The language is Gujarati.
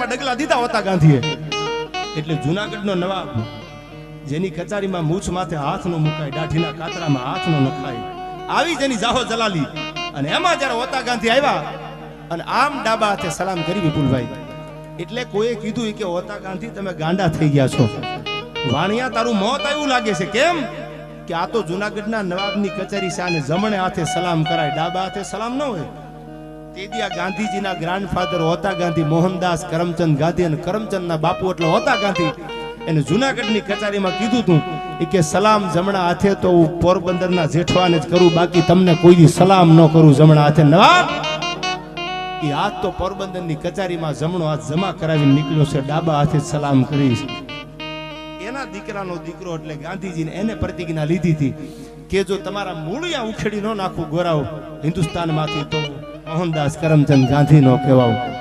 કચારીમાં ડગલા દીધા હોતા ગાંધીએ. એટલે જુનાગઢનો નવાબ જેની કચારીમાં મૂછ માથે હાથ નો મુકાય, દાઢીના કાતરામાં હાથ નો નખાય, આવી જેની જાહો જલાલી. અને એમાં જ્યારે હોતા ગાંધી આવ્યા અને આમ ડાબા હાથે સલામ કરી વિપુલભાઈ. એટલે કોઈએ કીધું કે હોતા ગાંધી તમે ગાંડા થઈ ગયા છો, વાણિયા તારું મોત આવ્યું લાગે છે. કેમ કે આ તો જુનાગઢના નવાબની કચેરી છે, આને જમણે હાથે સલામ કરાય, ડાબા હાથે સલામ ન હોય. તેથી આ ગાંધીજીના ગ્રાન્ડફાધર હોતા ગાંધી મોહનદાસ કરમચંદ ગાંધી અને કરમચંદના બાપુ એટલે હોતા ગાંધી એને જુનાગઢની કચેરીમાં કીધું તું કે સલામ જમણા હાથે તો હું પોરબંદરના જેઠવાને જ કરું, બાકી તમને કોઈ દી સલામ ન કરું જમણા હાથે. નવાબ એ હાથ તો પોરબંદરની કચેરીમાં જમણો હાથ જમા કરાવીને નીકળ્યો છે, ડાબા હાથે સલામ કરીશ. એના દીકરાનો દીકરો એટલે ગાંધીજીને એને પ્રતિજ્ઞા લીધી હતી કે જો તમારા મૂળિયા ઉખેડી ન નાખું ગોરાઓ હિન્દુસ્તાનમાંથી તો મોહનદાસ કરમચંદ ગાંધી નો કહેવાવું.